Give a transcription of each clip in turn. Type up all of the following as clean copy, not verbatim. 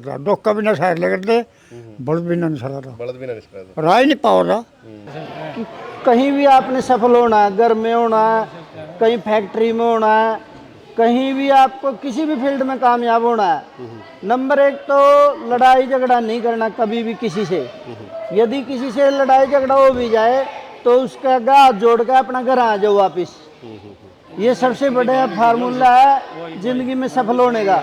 डोका भी ना साइड लगते, बल्द भी ना निकलता, बलद भी ना निकलता, राह ही नहीं पाओ रहा। कि कहीं भी आपने सफल होना है, घर में होना है, कहीं फैक्ट्री में होना है, कहीं भी आपको किसी भी फील्ड में कामयाब होना है, नंबर एक तो लड़ाई झगड़ा नहीं करना कभी भी किसी से। यदि किसी से लड़ाई झगड़ा हो भी जाए तो उसका हाथ जोड़ कर अपना घर आ जाओ वापिस। ये सबसे बड़ा फार्मूला है जिंदगी में सफल होने का।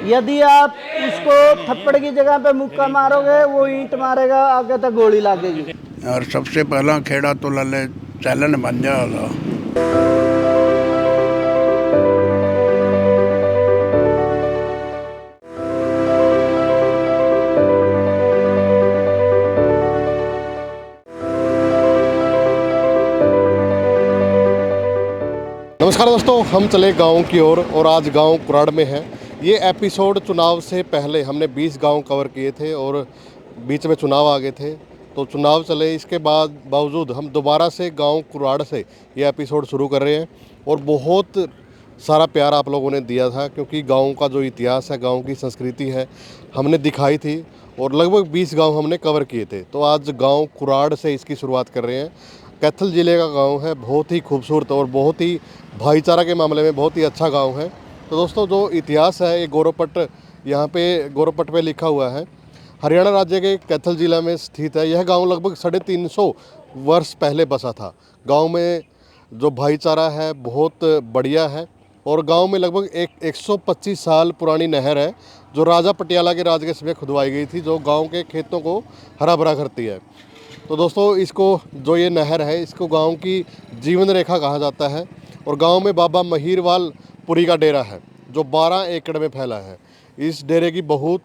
यदि आप उसको थप्पड़ की जगह पे मुक्का मारोगे, वो ईंट मारेगा, आगे तक गोली लगेगी। और सबसे पहला खेड़ा तो लाले चैलन बन जाएगा। नमस्कार दोस्तों, हम चले गांव की ओर और आज गांव कुराड़ में है। ये एपिसोड चुनाव से पहले हमने 20 गांव कवर किए थे और बीच में चुनाव आ गए थे, तो चुनाव चले। इसके बावजूद हम दोबारा से गांव कुराड़ से ये एपिसोड शुरू कर रहे हैं और बहुत सारा प्यार आप लोगों ने दिया था, क्योंकि गांव का जो इतिहास है, गांव की संस्कृति है, हमने दिखाई थी और लगभग 20 गाँव हमने कवर किए थे। तो आज गाँव कुराड़ से इसकी शुरुआत कर रहे हैं। कैथल ज़िले का गांव है, बहुत ही खूबसूरत और बहुत ही भाईचारा के मामले में बहुत ही अच्छा गांव है। तो दोस्तों, जो इतिहास है ये गौरवपट, यहाँ पे गौरवपट पे लिखा हुआ है। हरियाणा राज्य के कैथल ज़िला में स्थित है। यह गांव लगभग 350 वर्ष पहले बसा था। गांव में जो भाईचारा है बहुत बढ़िया है और गांव में लगभग 125 साल पुरानी नहर है, जो राजा पटियाला के राज के समय खुदवाई गई थी, जो गाँव के खेतों को हरा भरा करती है। तो दोस्तों, इसको जो ये नहर है, इसको गांव की जीवन रेखा कहा जाता है। और गांव में बाबा महीरवाल पुरी का डेरा है, जो 12 एकड़ में फैला है। इस डेरे की बहुत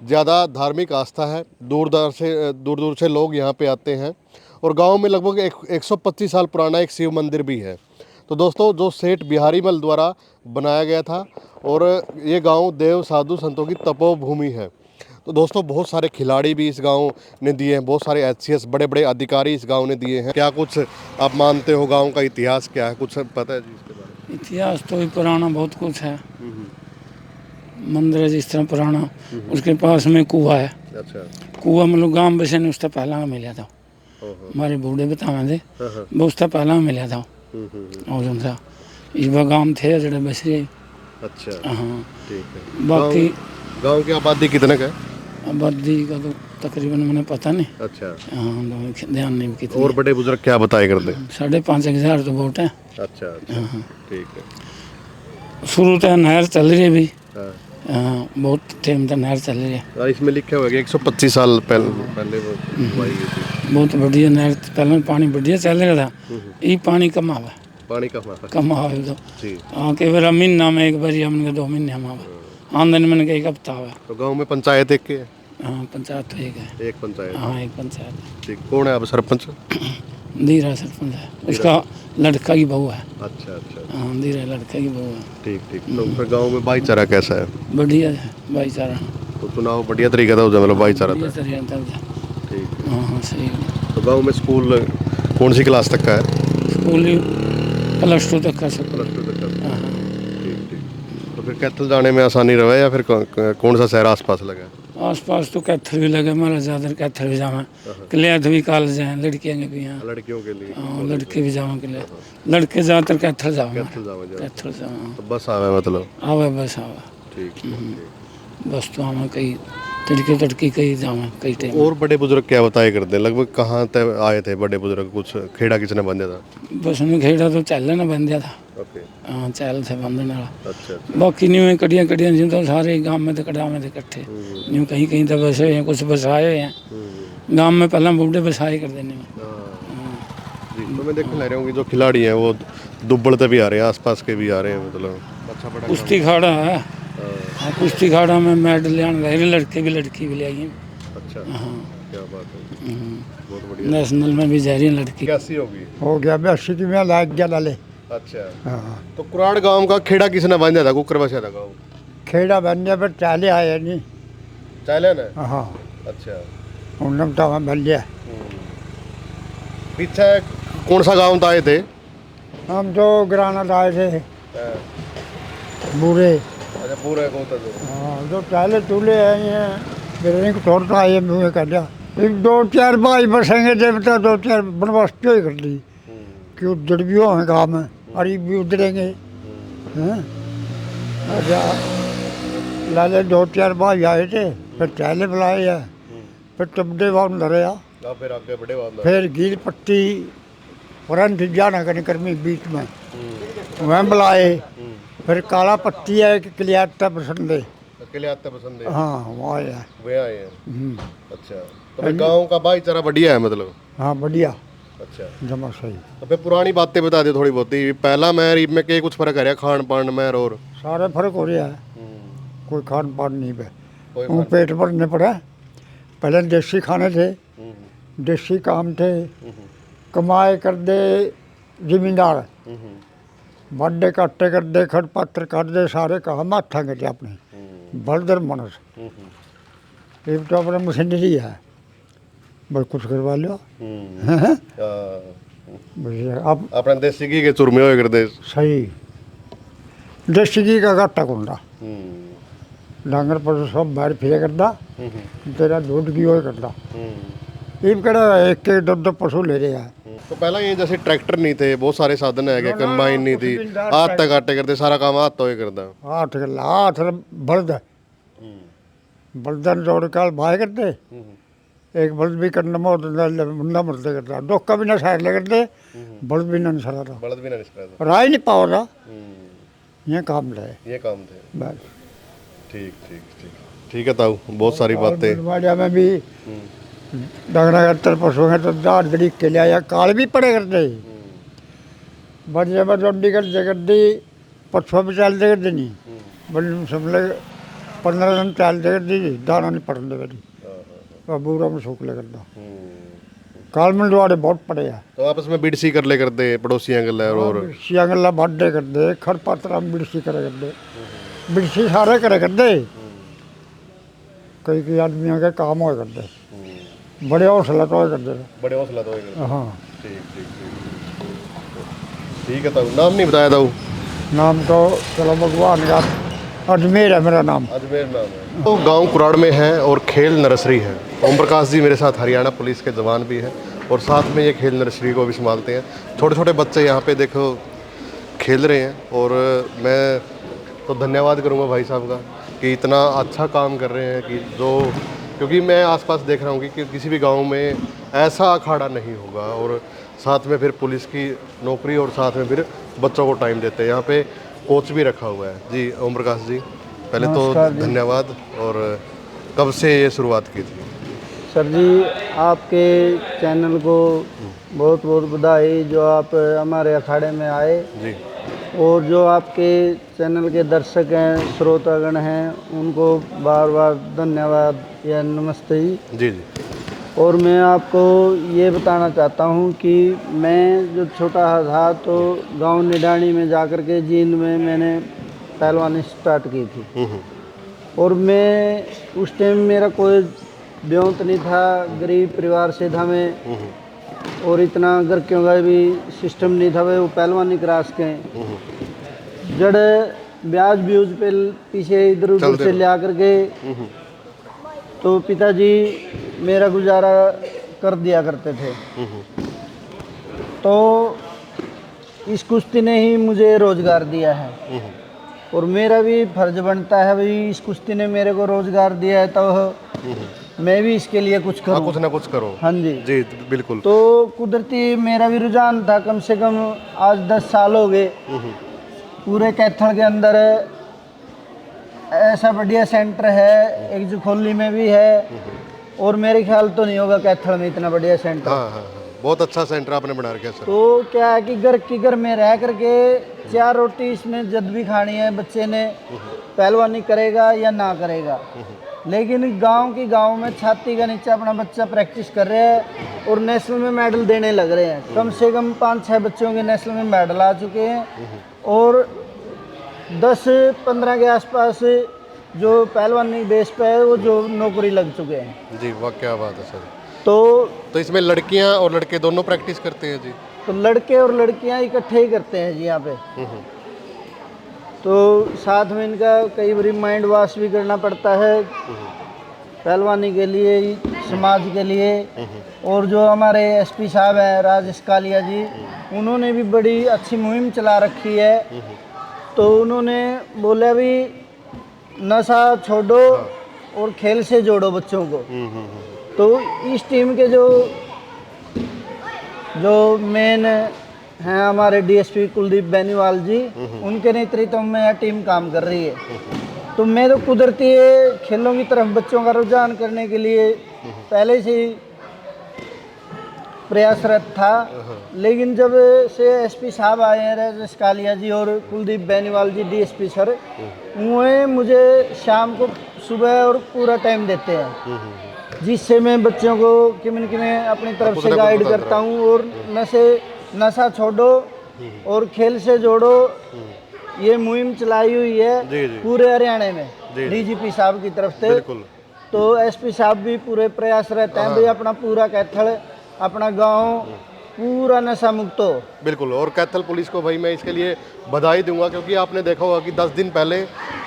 ज़्यादा धार्मिक आस्था है, दूर दूर से लोग यहाँ पे आते हैं। और गांव में लगभग 125 साल पुराना एक शिव मंदिर भी है। तो दोस्तों, जो सेठ बिहारी मल द्वारा बनाया गया था और ये गाँव देव साधु संतों की तपोभूमि है। तो दोस्तों, बहुत सारे खिलाड़ी भी इस गांव ने दिए हैं, बहुत सारे एचसीएस बड़े बड़े अधिकारी इस गांव ने दिए हैं। क्या कुछ आप मानते हो, गांव का इतिहास क्या है, कुछ पता है जी इसके बारे में? इतिहास तो भी पुराना बहुत कुछ है। मंदिर है जिस तरह पुराना, उसके पास में कुआ है। अच्छा, कुआ मतलब गांव बसे ने उससे पहला मिला था। हमारे बूढ़े बतावे थे वो उससे पहला मिला था। और उनका इस बार गांव थे जड़े बसे। अच्छा, हाँ, ठीक है। बाकी गांव की आबादी कितने का है? आबादी का तो तकरीबन मैंने पता नहीं। अच्छा, हाँ, ध्यान नहीं कितनी। और बड़े बुजुर्ग क्या बताए करते? 5,500 तो वोट है। अच्छा, ठीक है। शुरू तो नहर चल रही है भी। हाँ, हाँ, बहुत टाइम तक नहर चल रही है। और इसमें लिखा हुआ है कि 125 साल पहले वो खुदवाई गई थी। बहुत बढ़िया नहर, पहले पानी बढ़िया चल रहा था। ये पानी कम आवा, पानी का मात्रा कम आवे तो जी। हाँ, कई बार महीना में एक बार, हमने 2 महीने हम आवे, आमदन में एक हफ्ता आवे। तो गांव में पंचायत एक के है? हाँ, पंचायत तो एक है। एक पंचायत। हाँ, एक पंचायत है। ठीक। कौन है अब सरपंच? धीरा सरपंच है, उसका लड़का की बहू है। अच्छा अच्छा, हाँ, धीरा लड़का की बहू है। ठीक ठीक। तो फिर गांव में भाईचारा कैसा है? बढ़िया है भाईचारा। तो चुनाव बढ़िया तरीके से हो जाए, मतलब भाईचारा बढ़िया था। तरीके से चल जाए। ठीक। हाँ हाँ, सही है। तो गांव में स्कूल कौन सी क्लास तक का है? स्कूल +2 तक का सब। प्लस 2 तक का। हाँ हाँ। ठीक ठीक। तो फिर कैथल जाने में आसानी रहे या फिर कौन सा शहर आसपास लगा? आसपास तो कैथल भी लगे, हमारा ज़्यादा कैथल भी जावा, क्लियात भी कॉलेज हैं, लड़कियाँ के भी हैं। लड़कियों के लिए? हाँ, लड़के भी जावा के लिए, लड़के ज़्यादातर कैथल जावा। कैथल जाओ जा। कैथल जावा, तो बस आवे मतलब? आवे बस आवे। ठीक ठीक। बस तो हमें कई तड़के कई जावा कई टाइम। और बड़े बुजुर्ग क्या बताए करते हैं, लगभग कहाँ तक आए थे बड़े बुजुर्ग? कुछ खेड़ा किसने बांधा था? बस में खेड़ा तो चल ना बन दिया था। ओके। हाँ, चल से बंधने वाला। अच्छा अच्छा। बाकी न्यू कड़ियाँ जिन तो सारे गांव में तो कड़ा में इकट्ठे न्यू कहीं कहीं तो बसे हैं, कुछ बसाए हुए हैं। गांव में पहला बूढ़े बसाए कर देने में। जी। तो मैं देखने लग रहा हूँ कि जो खिलाड़ी हैं वो दुब्बड़ से भी आ रहे हैं, आसपास के भी आ रहे हैं, मतलब अच्छा बड़ा कुश्ती खाड़ा है। हाँ, कुश्ती खाड़ा में मेडल ले, लड़के भी लड़की भी ले आई हैं। अच्छा, हाँ, क्या बात है, बहुत बढ़िया। नेशनल में भी जा रही है लड़की। कैसी होगी? हो गया 82 में लाग गया लाले। अच्छा। हाँ, तो कुराड़ गांव का खेड़ा किसने बांधा था, कुकर बसा था गांव? खेड़ा बन गया पर चाले आया नहीं। चाइना ने? हाँ, अच्छा। उन्नम तो हम बन लिया। पीछे कौन सा गांव था आए थे? हम तो ग्राना आए थे, बूढ़े अच्छा पूरा होता जो हाँ जो पहले चूल्हे हैं ये मेरे को तोड़ता है ये मुँह कर दिया एक 2-4 भाई बसेंगे देवता 2-4 बनवासी ही कर ली कि उधर भी हो काम है अरे भी उधरेंगे हैं अच्छा लाले 2-4 भाई आए थे फिर चहले बुलाए है फिर टबडे बाउंड धरे आ फिर आगे बड़े वाला फिर गील पट्टी पुरन जाना करने कर्मी बीच में वह बुलाए फिर काला पट्टी है कि क्लियाता पसंद है अकेले आते पसंद है हाँ वहाँ है वे आए हैं अच्छा तो फिर गांव का भाईचारा बढ़िया है मतलब हाँ बढ़िया अच्छा जमा सही तो फिर पुरानी बातें बता दे थोड़ी बहुत ही पहला मैं रीब में के कुछ फर्क है खान पान में और सारे फर्क हो रहा है कोई खान पान नहीं पे कोई वो पेट भरने पड़ा पहले देसी खाने थे देसी काम थे कमाए कर दे जमींदार बड्डे काटे कर दे खड़ पत्थर कर दे सारे काम हाथा के अपने बलदर मनस ये तो अपने मशीनरी है बस कुछ करवा लो अब अपने देसी घी के चूरमे होए करते सही देसी घी का घाटा कुंडा डांगर पशु सब बाहर फिरे करता तेरा दूध घी हो करता ये कड़ा एक एक दो पशु ले रहे हैं तो पहला ये जैसे ट्रैक्टर नहीं थे बहुत सारे साधन है कंबाइन नहीं थी हाथ तक काटे करते सारा काम हाथ तो ही करता हाथ बल्द बल्दन जोड़ काल भाई करते एक बल्द भी करना बंदा मरते करता डोका भी ना साइड ले करते बल्द भी ना सरा था बलद भी ना निकला राय नहीं पाओ रहा ये काम रहे ये काम थे बस ठीक ठीक ठीक ठीक है ताऊ बहुत सारी बातें बाड़िया में भी डंगरा करते पशु है तो दाढ़ गड़ी के लिया या काल भी पड़े करते बढ़िया में रोटी करते पशु भी चलते करते नहीं बड़ी समझ 15 दिन चलते करती दाना नहीं पड़ने वाली बूरा में सूख ले करता काल में डुआड़े बहुत पड़े हैं तो आपस में बिड़सी कर ले करते पड़ोसियां गल्ला और बिड़सियां गल्ला बाडे करते खर पात्रा में बिड़सी करे करते बिड़सी सारे करे करते कई कई आदमियों के काम हो करते बड़े हौसला तो करते बड़े हौसला तो होएगा हाँ ठीक ठीक ठीक ठीक है ताऊ नाम नहीं बताया ताऊ नाम तो चलो भगवान का अजमेर है मेरा नाम अजमेर नाम है तो गांव कुराड़ में है और खेल नर्सरी है ओम प्रकाश जी मेरे साथ हरियाणा पुलिस के जवान भी हैं और साथ में ये खेल नर्सरी को भी संभालते हैं छोटे छोटे बच्चे यहाँ पे देखो खेल रहे हैं और मैं तो धन्यवाद करूँगा भाई साहब का कि इतना अच्छा काम कर रहे हैं कि जो क्योंकि मैं आसपास देख रहा हूँ कि किसी भी गांव में ऐसा अखाड़ा नहीं होगा और साथ में फिर पुलिस की नौकरी और साथ में फिर बच्चों को टाइम देते हैं यहाँ पे कोच भी रखा हुआ है जी ओम प्रकाश जी पहले तो धन्यवाद और कब से ये शुरुआत की थी सर जी आपके चैनल को बहुत बहुत बधाई जो आप हमारे अखाड़े में आए जी और जो आपके चैनल के दर्शक हैं श्रोतागण हैं उनको बार बार धन्यवाद या नमस्ते जी जी और मैं आपको ये बताना चाहता हूँ कि मैं जो छोटा था तो गांव निडानी में जाकर के जींद में मैंने पहलवानी स्टार्ट की थी और मैं उस टाइम मेरा कोई ब्योंत नहीं था गरीब परिवार से था मैं और इतना घर क्यों का भी सिस्टम नहीं था वो पहलवानी क्रास के जड़ ब्याज ब्यूज पे पीछे इधर उधर से ले आकर के तो पिताजी मेरा गुजारा कर दिया करते थे तो इस कुश्ती ने ही मुझे रोज़गार दिया है और मेरा भी फर्ज बनता है भाई इस कुश्ती ने मेरे को रोज़गार दिया है तो मैं भी इसके लिए कुछ करूं कुछ ना कुछ करो हाँ जी जी बिल्कुल तो कुदरती मेरा भी रुझान था कम से कम आज 10 साल हो गए पूरे कैथल के अंदर ऐसा बढ़िया सेंटर है एक जुखोली में भी है और मेरे ख्याल तो नहीं होगा कैथल में इतना बढ़िया सेंटर हाँ हाँ हाँ बहुत अच्छा सेंटर आपने बना रखा है सर तो क्या है कि घर में रह करके 4 रोटी इसने जद भी खानी है बच्चे ने पहलवानी करेगा या ना करेगा लेकिन गांव में छाती का नीचे अपना बच्चा प्रैक्टिस कर रहा है और नेशनल में मेडल देने लग रहे हैं कम से कम 5-6 बच्चों के नेशनल में मेडल आ चुके हैं और 10-15 के आसपास जो पहलवानी बेस पे है वो जो नौकरी लग चुके हैं जी वाह क्या बात है सर तो इसमें लड़कियां और लड़के दोनों प्रैक्टिस करते हैं जी तो लड़के और लड़कियां इकट्ठे ही करते हैं जी यहाँ पे तो साथ में इनका कई बार माइंड वॉश भी करना पड़ता है पहलवानी के लिए, समाज के लिए। और जो हमारे एसपी साहब हैं राजेश कालिया जी, उन्होंने भी बड़ी अच्छी मुहिम चला रखी है। तो उन्होंने बोला भी नशा छोड़ो और खेल से जोड़ो बच्चों को। तो इस टीम के जो मेन हैं हमारे डीएसपी कुलदीप बेनीवाल जी, उनके नेतृत्व में यह टीम काम कर रही है। तो मैं तो कुदरती खेलों की तरफ बच्चों का रुझान करने के लिए पहले से ही प्रयासरत था, लेकिन जब से एसपी साहब आए हैं राजेश कालिया जी और कुलदीप बेनीवाल जी डीएसपी सर, वो मुझे शाम को सुबह और पूरा टाइम देते हैं, जिससे मैं बच्चों को किमें किमें अपनी तरफ से गाइड करता हूँ। और नशा छोड़ो और खेल से जोड़ो, ये मुहिम चलाई हुई है पूरे हरियाणा में डीजीपी साहब की तरफ से। तो एसपी साहब भी पूरे प्रयास रहते हैं भाई अपना पूरा कैथल, अपना गांव पूरा नशा मुक्त हो। बिल्कुल। और कैथल पुलिस को भाई मैं इसके लिए बधाई दूंगा, क्योंकि आपने देखा होगा कि 10 दिन पहले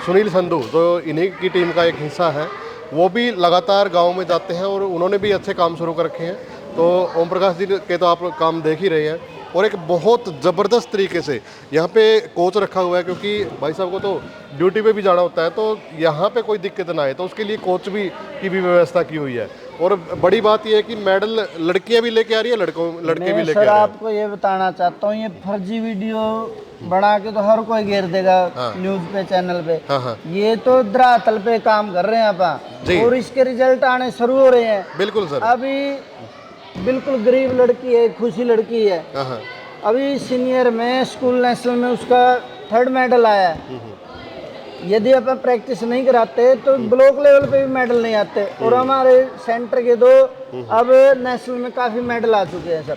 सुनील संधू जो इन्हीं की टीम का एक हिस्सा है, वो भी लगातार गांव में जाते हैं और उन्होंने भी अच्छे काम शुरू कर रखे हैं। तो ओम प्रकाश जी के तो आप काम देख ही रहे हैं, और एक बहुत ज़बरदस्त तरीके से यहाँ पे कोच रखा हुआ है, क्योंकि भाई साहब को तो ड्यूटी पे भी जाना होता है, तो यहाँ पे कोई दिक्कत ना आए, तो उसके लिए कोच की भी व्यवस्था की हुई है। और बड़ी बात यह है कि मेडल लड़कियाँ भी लेके आ रही है, लड़के भी लेके आ रहे हैं। आपको ये बताना चाहता हूँ, ये फर्जी वीडियो बना के तो हर कोई घेर देगा न्यूज पे, चैनल पे। ये तो धरातल पे काम कर रहे हैं आप, और इसके रिजल्ट आने शुरू हो रहे हैं। बिल्कुल सर। अभी बिल्कुल गरीब लड़की है, खुशी लड़की है, अभी सीनियर में स्कूल नेशनल में उसका 3rd मेडल आया है। यदि अपन प्रैक्टिस नहीं कराते तो ब्लॉक लेवल पे भी मेडल नहीं आते, और हमारे सेंटर के 2 अब नेशनल में काफी मेडल आ चुके हैं सर।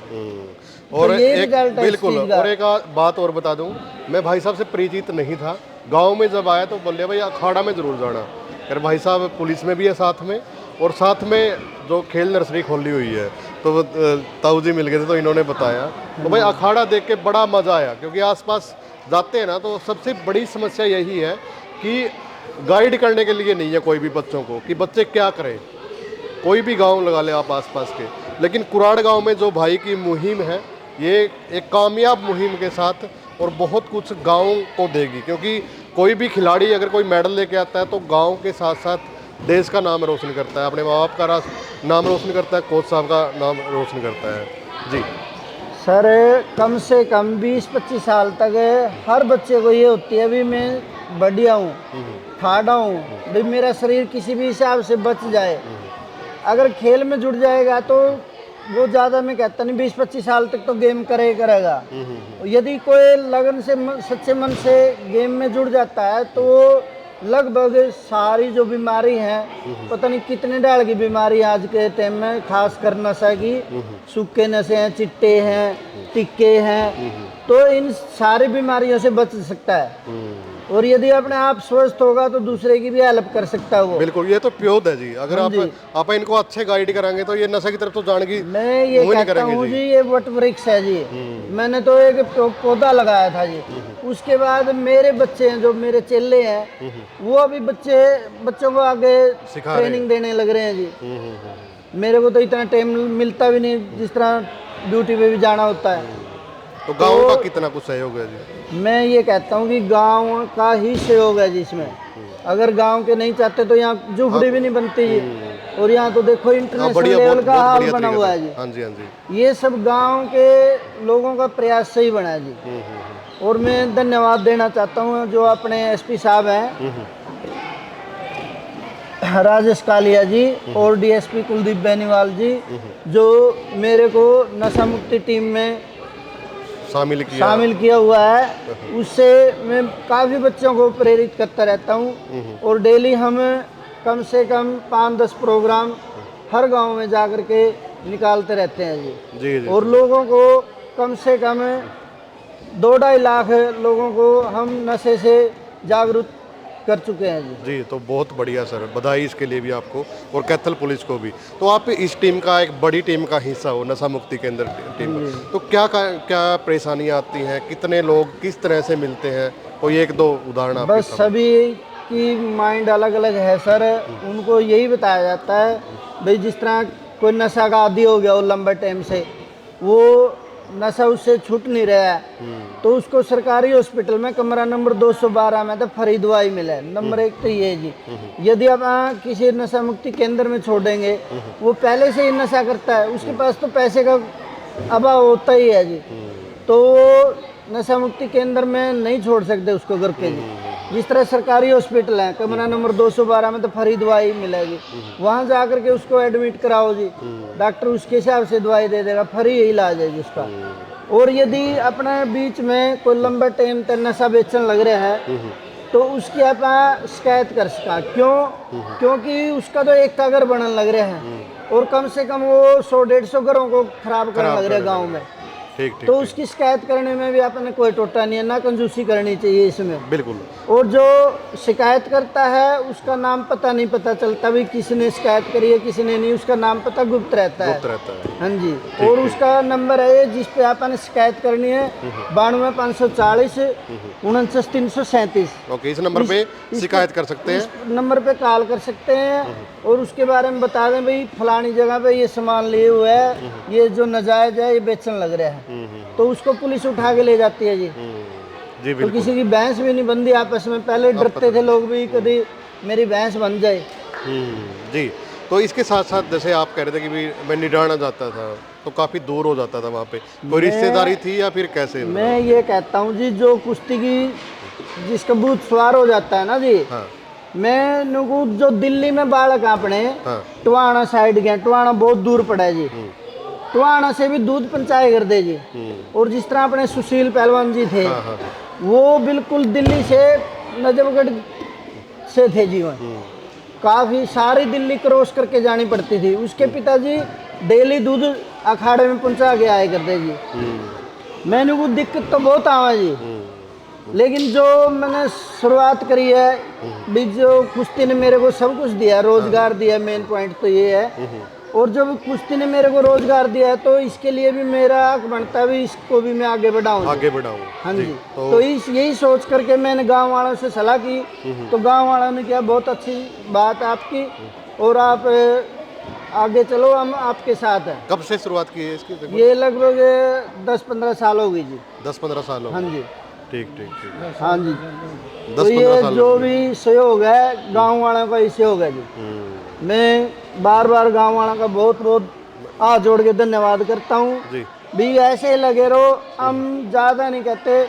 और तो ये एक बिल्कुल, और एक बात और बता दूं, मैं भाई साहब से परिचित नहीं था, गांव में जब आया तो बोले भाई अखाड़ा में जरूर जाना। यार भाई साहब पुलिस में भी है साथ में, और साथ में जो खेल नर्सरी खोली हुई है, तो ताऊ जी मिल गए थे तो इन्होंने बताया, तो भाई अखाड़ा देख के बड़ा मज़ा आया। क्योंकि आसपास जाते हैं ना, तो सबसे बड़ी समस्या यही है कि गाइड करने के लिए नहीं है कोई भी बच्चों को, कि बच्चे क्या करें। कोई भी गांव लगा ले आप आसपास के, लेकिन कुराड़ गांव में जो भाई की मुहिम है, ये एक कामयाब मुहिम के साथ और बहुत कुछ गांव को देगी। क्योंकि कोई भी खिलाड़ी अगर कोई मेडल लेके आता है तो गांव के साथ साथ देश का नाम रोशन करता है, अपने माँ बाप का नाम रोशन करता है, कोच साहब का नाम रोशन करता है। जी सर, कम से कम 20-25 साल तक हर बच्चे को ये होती है भी मैं बढ़िया हूँ, ठाड़ा हूँ, भाई मेरा शरीर किसी भी हिसाब से बच जाए। अगर खेल में जुड़ जाएगा तो वो ज़्यादा, मैं कहता नहीं 20-25 साल तक तो गेम करेगा। यदि कोई लगन से सच्चे मन से गेम में जुड़ जाता है तो लगभग सारी जो बीमारी हैं, पता नहीं कितने डाल की बीमारी आज के टाइम में, खास कर नशा की, सूखे नशे हैं, चिट्टे हैं, टिक्के हैं, तो इन सारी बीमारियों से बच सकता है। और यदि अपने आप स्वस्थ होगा तो दूसरे की भी हेल्प कर सकता है वो। बिल्कुल, ये तो प्योद है जी। अगर आप इनको अच्छे गाइड कराएंगे तो ये नशे की तरफ तो जाने की मैं ये कहता हूँ जी, ये वट वृक्ष है जी। मैंने तो एक पौधा लगाया था जी, उसके बाद मेरे बच्चे हैं, जो मेरे चेले हैं, वो अभी बच्चों को आगे ट्रेनिंग देने लग रहे हैं जी। मेरे को तो इतना टाइम मिलता भी नहीं, जिस तरह ड्यूटी पे भी जाना होता है। तो गांव का कितना कुछ सहयोग है जी? मैं ये कहता हूँ कि गांव का ही सहयोग है जिसमें, अगर गांव के नहीं चाहते तो यहाँ झुपड़ी भी नहीं बनती जी। और यहाँ तो देखो इंटरनेशनल लेवल का हाल बना हुआ है जी। हाँ जी, हाँ जी। ये सब गांव के लोगों का प्रयास से ही बना है जी। और मैं धन्यवाद देना चाहता हूँ जो अपने एसपी साहब हैं राजेश कालिया जी और डीएसपी कुलदीप बेनीवाल जी, जो मेरे को नशा मुक्ति टीम में शामिल किया हुआ है। उससे मैं काफ़ी बच्चों को प्रेरित करता रहता हूँ, और डेली हम कम से कम 5-10 प्रोग्राम हर गांव में जा कर के निकालते रहते हैं जी। और लोगों को कम से कम 2-2.5 लाख लोगों को हम नशे से जागरूक कर चुके हैं जी। तो बहुत बढ़िया सर, बधाई इसके लिए भी आपको और कैथल पुलिस को भी। तो आप इस टीम का, एक बड़ी टीम का हिस्सा हो, नशा मुक्ति के अंदर टीम, तो क्या परेशानियां आती हैं, कितने लोग किस तरह से मिलते हैं, कोई एक दो उदाहरण आपके बस सामने। सभी की माइंड अलग अलग है सर। उनको यही बताया जाता है भाई जिस तरह कोई नशा का आदी हो गया हो लंबे टाइम से, वो नशा उससे छूट नहीं रहा है, तो उसको सरकारी हॉस्पिटल में कमरा नंबर 212 में तो फ्री दवाई मिले। नंबर एक तो ये जी। यदि आप किसी नशा मुक्ति केंद्र में छोड़ेंगे, वो पहले से ही नशा करता है, उसके पास तो पैसे का अभाव होता ही है जी, तो वो नशा मुक्ति केंद्र में नहीं छोड़ सकते उसको घर पे जी। जिस तरह सरकारी हॉस्पिटल है, कमरा नंबर 212 में तो फ्री दवाई मिलेगी, वहाँ जा करके उसको एडमिट कराओ जी, डॉक्टर उसके हिसाब से दवाई दे देगा, फ्री इलाज है जी उसका। और यदि अपने बीच में कोई लंबा टाइम तक नशा बेचन लग रहा है, तो उसकी आप शिकायत कर सका। क्यों? क्योंकि उसका तो एक घर बनने लग रहा है, और कम से कम वो 100-150 घरों को खराब करने लग रहा है गाँव में। ठीक ठीक तो उसकी शिकायत करने में भी आपने कोई टोटा नहीं है, ना कंजूसी करनी चाहिए इसमें। बिल्कुल। और जो शिकायत करता है उसका नाम पता नहीं पता चलता भी किसने शिकायत करी है किसने नहीं, उसका नाम पता गुप्त रहता है। गुप्त रहता है। हाँ जी। और उसका नंबर है जिस पे आपने शिकायत करनी है 92 540 49 337। ओके, इस नंबर पे शिकायत कर सकते हैं। इस नंबर पे कॉल कर सकते हैं और उसके बारे में बता दें भाई फलानी जगह पे ये सामान लिए हुए है, ये जो नाजायज है ये बेचने लग रहा है, तो उसको पुलिस उठा के ले जाती है जी। जी तो बिल्कुल। किसी की भैंस भी नहीं बनती आपस में, पहले डरते थे लोग भी कभी मेरी भैंस बन जाए। जी, तो इसके साथ साथ जैसे आप कह रहे थे कि भी मैं निडाना जाता था तो काफ़ी दूर हो जाता था, वहाँ पे कोई रिश्तेदारी थी या फिर कैसे? मैं ये कहता हूँ जी, जो कुश्ती की जिसका भूत सवार हो जाता है ना जी, हाँ मैं नुकू जो दिल्ली में बालक अपने हाँ। टवाना साइड गए, टवाना बहुत दूर पड़ा है जी, टवाना से भी दूध पहुँचाए कर दे जी। और जिस तरह अपने सुशील पहलवान जी थे, हाँ हाँ। वो बिल्कुल दिल्ली से नजफगढ़ से थे जी, वहाँ काफ़ी सारी दिल्ली क्रॉस करके जानी पड़ती थी। उसके पिताजी डेली दूध अखाड़े में पहुँचा के आए करते जी। मैंने वो दिक्कत तो बहुत आवा जी, लेकिन जो मैंने शुरुआत करी है भी, जो कुश्ती ने मेरे को सब कुछ दिया, रोजगार दिया, मेन पॉइंट तो ये है। और जब कुश्ती ने मेरे को रोजगार दिया है तो इसके लिए भी मेरा हक बनता है भी इसको भी मैं आगे बढ़ाऊँ। आगे बढ़ाऊँ। हाँ जी। तो इस यही सोच करके मैंने गांव वालों से सलाह की, तो गांव वालों ने किया बहुत अच्छी बात है आपकी, और आप आगे चलो, हम आपके साथ हैं। कब से शुरुआत की है इसकी? ये लगभग 10-15 साल हो गई जी। 10-15 साल हो हाँ गए। जी। ठीक ठीक ठीक। हाँ जी। 10-15 तो ये साल जो हो गए। भी सहयोग है गांव वालों का, ही सहयोग है जी। मैं बार बार गांव वालों का बहुत बहुत हाथ जोड़ के धन्यवाद करता हूँ जी। भी। ऐसे लगे रहो, हम ज़्यादा नहीं कहते,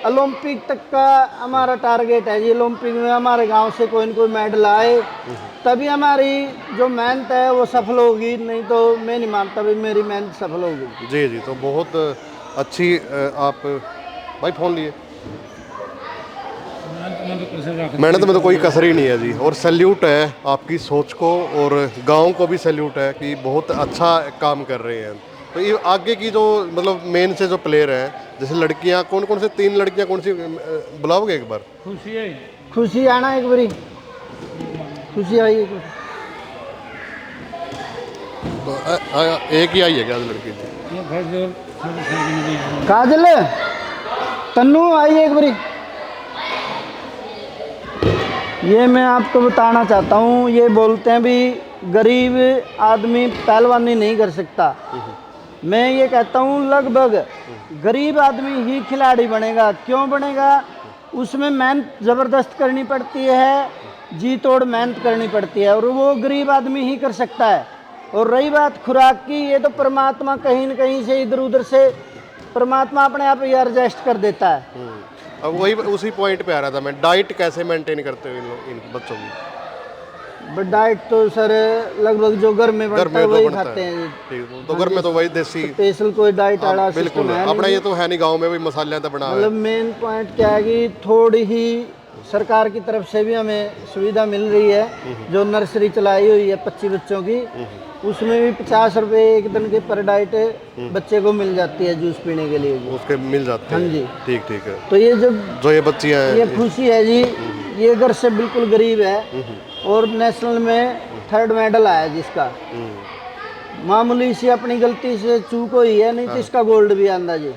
ओलंपिक तक का हमारा टारगेट है जी। ओलंपिक में हमारे गांव से कोई न कोई मेडल आए, तभी हमारी जो मेहनत है वो सफल होगी, नहीं तो मैं नहीं मानता भी मेरी मेहनत सफल होगी। जी जी, तो बहुत अच्छी आप भाई फ़ोन लिए, मेहनत में तो कोई कसर ही नहीं है जी। और सैल्यूट है आपकी सोच को, और गांव को भी सैल्यूट है कि बहुत अच्छा काम कर रहे हैं। तो ये आगे की जो मतलब मेन से जो प्लेयर हैं, जैसे लड़कियां, कौन कौन से 3 लड़कियां कौन सी बुलाओगे एक बार? खुशी आना एक बारी, खुशी आई एक बारी। तो एक ही आई है क्या लड़की? काजल तन्नू आई एक बारी। ये मैं आपको बताना चाहता हूँ, ये बोलते हैं भी गरीब आदमी पहलवानी नहीं कर सकता। मैं ये कहता हूँ लगभग गरीब आदमी ही खिलाड़ी बनेगा। क्यों बनेगा? उसमें मेहनत ज़बरदस्त करनी पड़ती है, जी तोड़ मेहनत करनी पड़ती है, और वो गरीब आदमी ही कर सकता है। और रही बात खुराक की, ये तो परमात्मा कहीं न कहीं से इधर उधर से परमात्मा अपने आप ही एडजस्ट कर देता है। अब वही उसी पॉइंट पे आ रहा था मैं, डाइट कैसे मेंटेन करते हो इन बच्चों की? बट डाइट तो सर लगभग जो घर में बनता है वही खाते हैं जी। ठीक, तो घर में तो वही देसी स्पेशल कोई डाइट आड़ा बिल्कुल है अपना। ये तो है नहीं, गांव में भी मसाले तो बना मतलब मेन पॉइंट क्या है कि थोड़ी ही सरकार की तरफ से भी हमें सुविधा मिल रही है। जो नर्सरी चलाई हुई है 25 बच्चों की, उसमें भी 50 रुपये एक दिन के पर डाइट बच्चे को मिल जाती है जूस पीने के लिए जी। उसके मिल जाते हैं। हाँ जी। ठीक ठीक है। तो ये जो ये बच्चियाँ हैं, ये खुशी है जी। ये घर से बिल्कुल गरीब है और नेशनल में 3rd मेडल आया जिसका। मामूली सी अपनी गलती से चूक हुई है, नहीं तो इसका गोल्ड भी आंदा जी।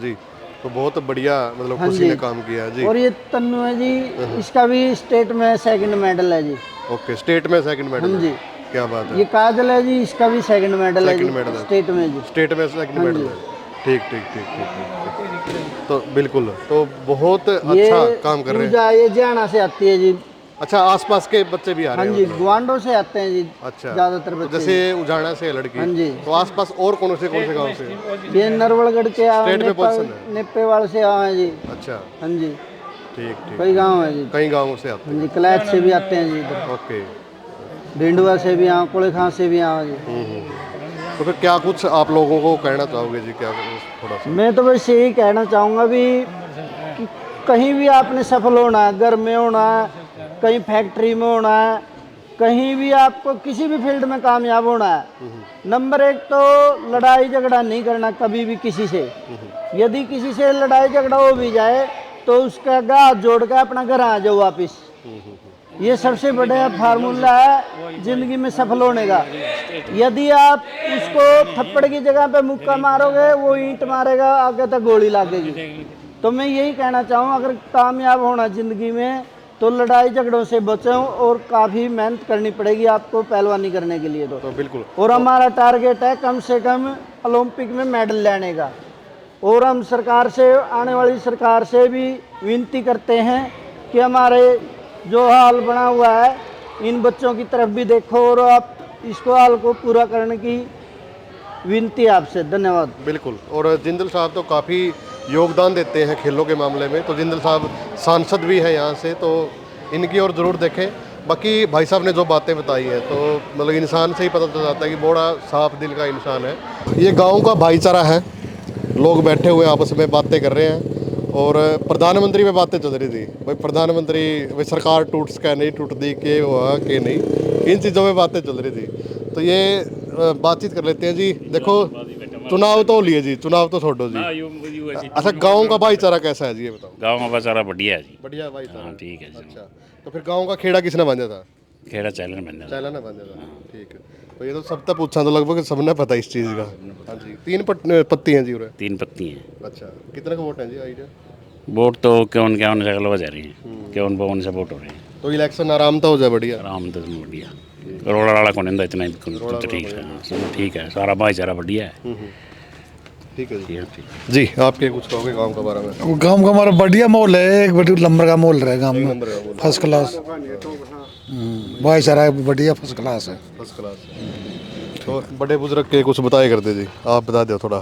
जी। तो बहुत बढ़िया मतलब हाँ खुशी जी। ने काम किया जी। और ये तन्नू है जी, इसका भी स्टेट में सेकंड मेडल है जी। ओके, स्टेट में सेकंड मेडल हाँ जी। है, क्या बात है। ये काजल है जी, इसका भी सेकंड मेडल है जी, सेकंड मेडल है, स्टेट में जी। स्टेट में सेकंड हाँ मेडल जी। है। ठीक ठीक ठीक ठीक ठीक। तो बिल्कुल, तो बहुत ये अच्छा काम कर रहे हैं। पूजा ये जाना से आती है जी। अच्छा, आसपास के बच्चे भी आ हाँ रहे हैं जी, मतलब। ग्वांडो से आते हैं जी अच्छा, ज्यादातर तो बच्चे। जैसे उजाड़ा से है लड़की, हाँ जी। तो आसपास और कौन से गांव से? ये नरवड़गढ़ के आए, स्टेट में पोजीशन है। नेपाल से आए हैं जी। अच्छा, हाँ जी, ठीक ठीक। कई गांव है जी। कई गांवों से आते हाँ जी, कलैच से भी आते हैं जी इधर, हैं। ओके। भिंडुआ से भी आए, कोड़ेखां से भी आए जी। तो फिर क्या कुछ आप लोगों को कहना चाहोगे जी, क्या थोड़ा सा? मैं तो बस यही कहना चाहूँगा भी कि कहीं भी आपने सफल होना है, घर में होना है, कहीं फैक्ट्री में होना है, कहीं भी आपको किसी भी फील्ड में कामयाब होना है, नंबर एक तो लड़ाई झगड़ा नहीं करना कभी भी किसी से। यदि किसी से लड़ाई झगड़ा हो भी जाए तो उसका हाथ जोड़ कर अपना घर आ जाओ वापिस। ये सबसे बड़ा फार्मूला है जिंदगी में सफल होने का। यदि आप उसको थप्पड़ की जगह पे मुक्का मारोगे, वो ईंट मारेगा, आगे तक गोली लगेगी। तो मैं यही कहना चाहूँ, अगर कामयाब होना जिंदगी में तो लड़ाई झगड़ों से बचो और काफ़ी मेहनत करनी पड़ेगी आपको पहलवानी करने के लिए। तो बिल्कुल, और हमारा टारगेट है कम से कम ओलंपिक में मेडल लेने का। और हम सरकार से, आने वाली सरकार से भी विनती करते हैं कि हमारे जो हाल बना हुआ है इन बच्चों की तरफ भी देखो और आप इसको हाल को पूरा करने की विनती है आपसे। धन्यवाद। बिल्कुल। और जिंदल साहब तो काफ़ी योगदान देते हैं खेलों के मामले में, तो जिंदल साहब सांसद भी है यहाँ से, तो इनकी ओर ज़रूर देखें। बाकी भाई साहब ने जो बातें बताई हैं तो मतलब इंसान से ही पता चल जाता है कि बड़ा साफ दिल का इंसान है। ये गांव का भाईचारा है, लोग बैठे हुए आपस में बातें कर रहे हैं। और प्रधानमंत्री में बातें चल रही थी, भाई प्रधानमंत्री, भाई सरकार टूट्स क्या नहीं टूटती, के हुआ के नहीं, इन चीज़ों में बातें चल रही थी। तो ये बातचीत कर लेते हैं जी। देखो, चुनाव तो लिए जी, चुनाव तो छोड़ो जी। अच्छा, गांव का भाईचारा कैसा है जी, ये बताओ। गाँव का भाईचारा बढ़िया है जी। बढ़िया भाईचारा। हाँ ठीक है जी। अच्छा, तो फिर गांव का खेड़ा किसने बांधा था? खेड़ा चैलन बनने चैला ने बांधा था, ठीक है। तो ये तो सब तक पूछा, तो लगभग सबने पता इस चीज़ का। हाँ जी, 3 पत्ती हैं जी उरे। 3 पत्ती हैं। अच्छा, कितने का वोट है जी, आइडिया? वोट तो क्यों शक्ल बजा रही हैं, क्यों पवन से वोट हो रहे हैं। तो इलेक्शन आराम तो हो जाए बढ़िया। आराम तो बढ़िया, रोड़ा राड़ा कौन इतना तो ठीक है। हाँ, सब ठीक है, सारा भाईचारा बढ़िया है। ठीक है जी। ठीक है, ठीक है। जी, आप क्या कुछ कहोगे गांव के बारे में? गांव का हमारा बढ़िया माहौल है, एक बड़ी नंबर का माहौल है गांव में, नंबर का माहौल। First class. भाईचारा बढ़िया फर्स्ट क्लास है। First class. तो बड़े बुजुर्ग के कुछ बताए करते जी, आप बता दो थोड़ा।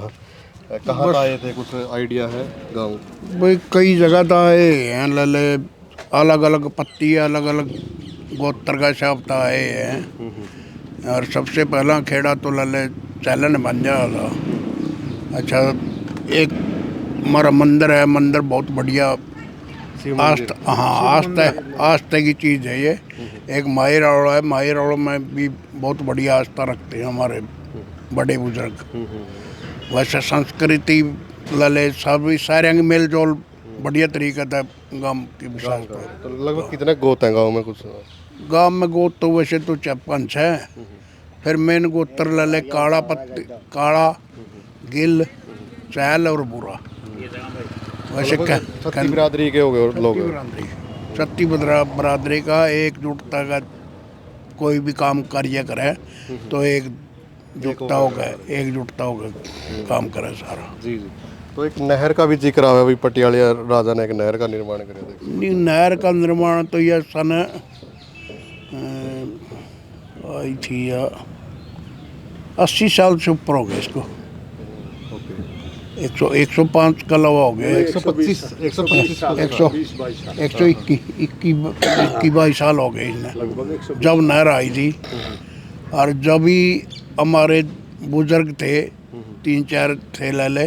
कहाँ आए थे, कुछ आइडिया है गांव? भाई कई जगह तो आए हैं, लले अलग अलग पत्ती, अलग अलग गोत्र का शब्द आए हैं। और सबसे पहला खेड़ा तो लले चैलन बन जा था। अच्छा, एक हमारा मंदिर है, मंदिर बहुत बढ़िया आस्था, हाँ आस्था की चीज़ है ये। एक माही रावड़ा है, माही रावड़ा में भी बहुत बढ़िया आस्था रखते हैं हमारे बड़े बुजुर्ग। वैसे संस्कृति लले सभी सारे मेल जोल बढ़िया तरीका था गांव की विशेषता। तो लगभग कितने गोत हैं गांव में कुछ? गांव में गोत तो वैसे तो 5 है, फिर मेन गोत्र लले काला पत्ती, काला, गिल, चैल और बुरा। वैसे छत्ती बिरादरी के हो गए लोग। छत्ती बरादरी का एकजुटता का कोई भी काम कार्य करे तो एकजुटता होकर काम करे सारा। जी जी। तो एक नहर का भी जिक्र है, अभी पटियाला राजा ने एक नहर का निर्माण कराया था। नहीं, नहर का निर्माण तो यह सन आई थी 80 साल से ऊपर हो गए इसको। 105 का लवा हो गया। 121 साल हो गए इसने जब नहर आई थी। और जब ही हमारे बुजुर्ग थे, 3-4 थे लले,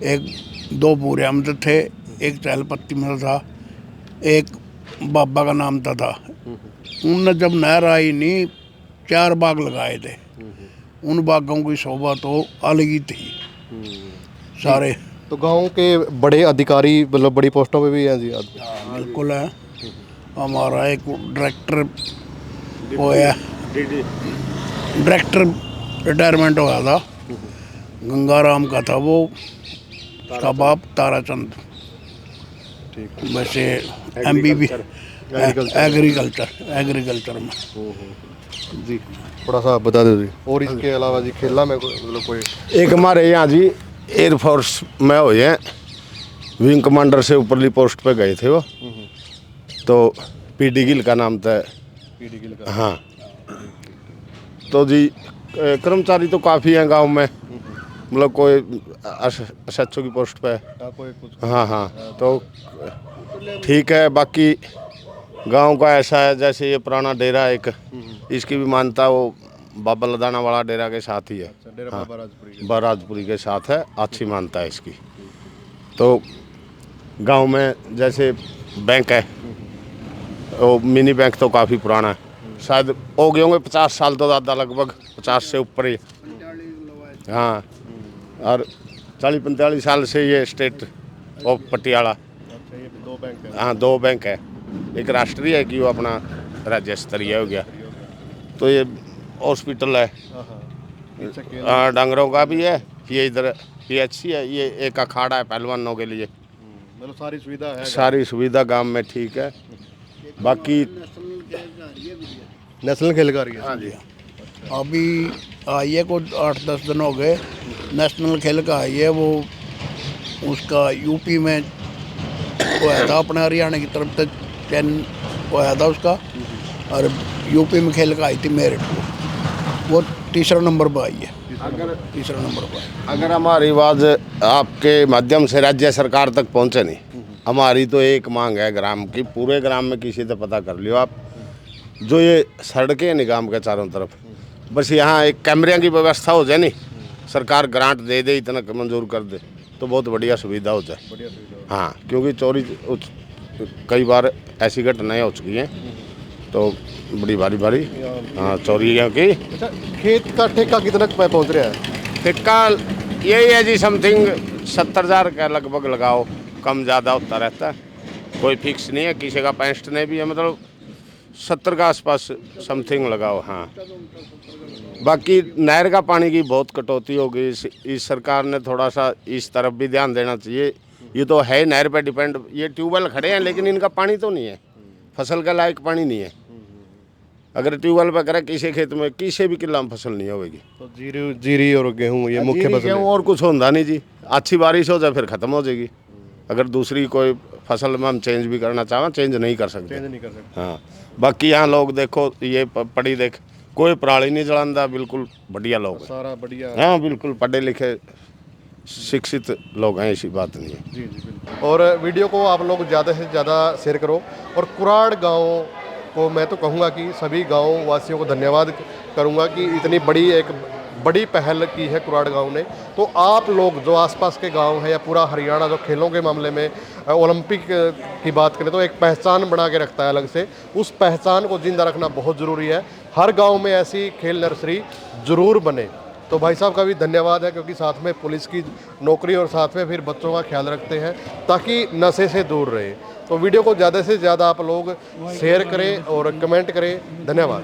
1-2 पूरे हम थे, एक चैलपत्ती में था, एक बाबा का नाम था। उनने जब नहर आई नहीं 4 बाग लगाए थे। उन बागों की शोभा तो अलग ही थी सारे। तो गांव के बड़े अधिकारी मतलब बड़ी पोस्टों पे भी हैं जी? बिल्कुल है। हमारा एक डायरेक्टर होया, डायरेक्टर रिटायरमेंट हुआ था, गंगाराम का था वो, उसका बाप ताराचंद। ठीक। वैसे MBB एग्रीकल्चर में। जी थोड़ा सा बता दो जी। और इसके अलावा जी खेला में मतलब कोई एक हमारे यहाँ जी एयरफोर्स में हुए हैं, विंग कमांडर से ऊपरली पोस्ट पे गए थे वो, तो PD गिल का नाम था। PD गिल का। हाँ, तो जी कर्मचारी तो काफ़ी हैं गांव में, मतलब कोई SHO की पोस्ट पे है। कोई कुछ। हाँ हाँ, तो ठीक है। बाकी गांव का ऐसा है, जैसे ये पुराना डेरा एक, इसकी भी मान्यता वो बाबा लदाना वाला डेरा के साथ ही है। डेरा हाँ, बाबा राजपुरी। बाराजपुरी के साथ है, अच्छी मान्यता है इसकी। तो गांव में जैसे बैंक है, वो मिनी बैंक तो काफ़ी पुराना है, शायद हो गए होंगे 50 साल तो ज़्यादा, लगभग 50 से ऊपर ही। हाँ, और 40-45 साल से ये स्टेट ऑफ पटियाला। अच्छा ये 2 बैंक है। हाँ, 2 बैंक है, एक राष्ट्रीय है कि वो अपना राज्य स्तरीय हो गया। तो ये हॉस्पिटल है, हाँ, डांगरों का भी है, ये इधर PHC है, ये एक अखाड़ा है पहलवानों के लिए। मतलब सारी सुविधा है। सारी सुविधा गांव में ठीक है। बाकी नेशनल खेल का रही है। हाँ जी, अभी आई है कुछ 8-10 दिन हो गए, नेशनल खेल का आई है वो, उसका यूपी में होया था, अपने हरियाणा की तरफ से चयन होया था उसका, और यूपी में खेल का आई थी मेरिट को, वो तीसरा नंबर पर आई है। अगर तीसरा नंबर पर आई। अगर हमारी आवाज़ आपके माध्यम से राज्य सरकार तक पहुंचे नहीं, हमारी तो एक मांग है ग्राम की, पूरे ग्राम में किसी से पता कर लियो आप, जो ये सड़कें हैं निगाम के चारों तरफ, बस यहाँ एक कैमरे की व्यवस्था हो जाए, नहीं सरकार ग्रांट दे दे, इतना मंजूर कर दे तो बहुत बढ़िया सुविधा हो जाए। हाँ, क्योंकि चोरी कई बार ऐसी घटनाएं हो चुकी हैं, तो बड़ी भारी हाँ चोरियों की। अच्छा खेत का ठेका कितना पे पहुँच रहा है? ठेका यही है जी, समथिंग 70,000 का लगभग लगाओ, कम ज़्यादा होता रहता है, कोई फिक्स नहीं है, किसी का 65 नहीं भी है, मतलब 70 के आसपास समथिंग लगाओ। हाँ, बाकी नहर का पानी की बहुत कटौती हो गई, इस सरकार ने थोड़ा सा इस तरफ भी ध्यान देना चाहिए। ये तो है नहर पे डिपेंड, ये ट्यूबवेल खड़े हैं लेकिन इनका पानी तो नहीं है, फसल के लायक पानी नहीं है। अगर ट्यूबवेल पे करे किसी खेत में किसी भी किला में फसल नहीं होगी। तो जीरी और गेहूँ ये मुख्य फसल है। और कुछ होता नहीं जी, अच्छी बारिश हो जाए फिर ख़त्म हो जाएगी। अगर दूसरी कोई फसल में हम चेंज भी करना चाहें, चेंज नहीं कर सकते। हाँ, बाकी यहाँ लोग देखो, ये पढ़ी देख, कोई पराली नहीं जलाता, बिल्कुल बढ़िया लोग हैं। सारा बढ़िया। हाँ, बिल्कुल पढ़े लिखे शिक्षित लोग हैं, ऐसी बात नहीं है। जी जी बिल्कुल। और वीडियो को आप लोग ज़्यादा से ज़्यादा शेयर करो। और कुराड़ गांव को मैं तो कहूँगा कि सभी गांव वासियों को धन्यवाद करूँगा कि इतनी बड़ी पहल की है कुराड़ गांव ने। तो आप लोग जो आसपास के गांव हैं या पूरा हरियाणा जो खेलों के मामले में ओलंपिक की बात करें तो एक पहचान बना के रखता है अलग से, उस पहचान को जिंदा रखना बहुत ज़रूरी है। हर गांव में ऐसी खेल नर्सरी ज़रूर बने। तो भाई साहब का भी धन्यवाद है, क्योंकि साथ में पुलिस की नौकरी और साथ में फिर बच्चों का ख्याल रखते हैं ताकि नशे से दूर रहे। तो वीडियो को ज़्यादा से ज़्यादा आप लोग शेयर करें और कमेंट करें। धन्यवाद।